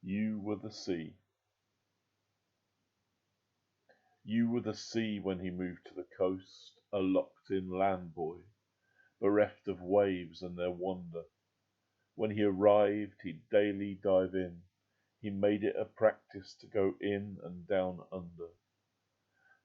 You were the sea. You were the sea when he moved to the coast, a locked-in land boy, bereft of waves and their wonder. When he arrived, he'd daily dive in. He made it a practice to go in and down under.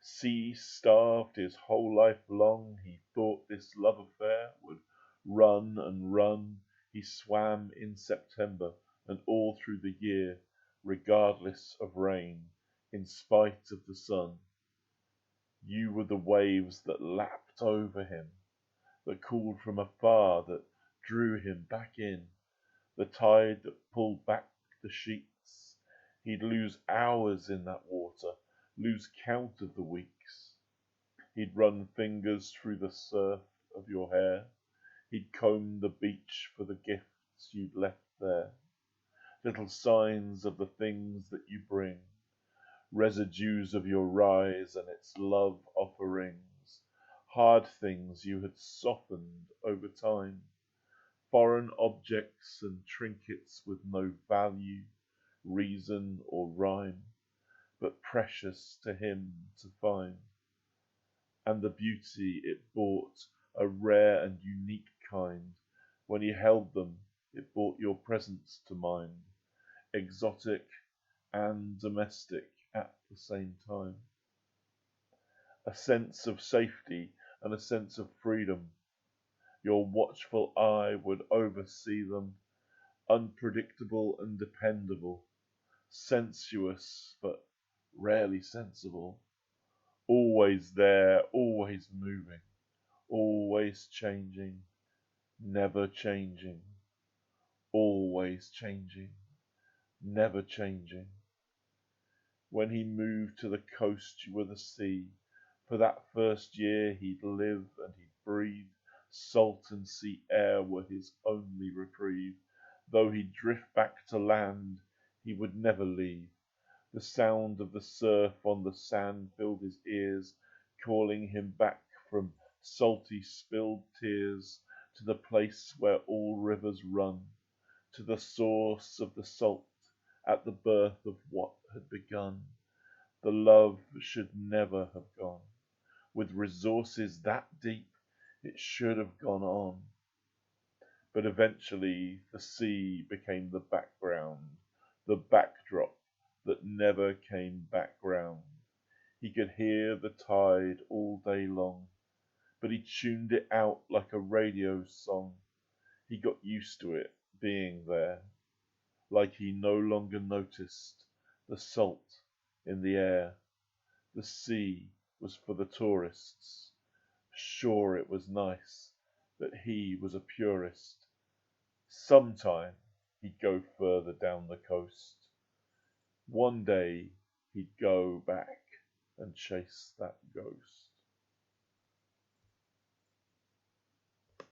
Sea-starved his whole life long, he thought this love affair would run and run. He swam in September and all through the year, regardless of rain, in spite of the sun. You were the waves that lapped over him, that called from afar, that drew him back in, the tide that pulled back the sheets. He'd lose hours in that water, lose count of the weeks. He'd run fingers through the surf of your hair. He'd comb the beach for the gifts you'd left there, little signs of the things that you bring, residues of your rise and its love offerings, hard things you had softened over time, foreign objects and trinkets with no value, reason or rhyme, but precious to him to find. And the beauty it brought, a rare and unique kind. When he held them, it brought your presence to mind, exotic and domestic at the same time. A sense of safety and a sense of freedom. Your watchful eye would oversee them, unpredictable and dependable, sensuous but rarely sensible, always there, always moving, always changing, never changing, always changing, never changing. When he moved to the coast, you were the sea. For that first year he'd live and he'd breathe. Salt and sea air were his only reprieve. Though he'd drift back to land, he would never leave. The sound of the surf on the sand filled his ears, calling him back from salty spilled tears to the place where all rivers run, to the source of the salt at the birth of what had begun. The love should never have gone. With resources that deep, it should have gone on. But eventually the sea became the background, the backdrop that never came back round. He could hear the tide all day long, but he tuned it out like a radio song. He got used to it being there, like he no longer noticed the salt in the air. The sea was for the tourists. Sure, it was nice that he was a purist. Sometime he'd go further down the coast. One day he'd go back and chase that ghost.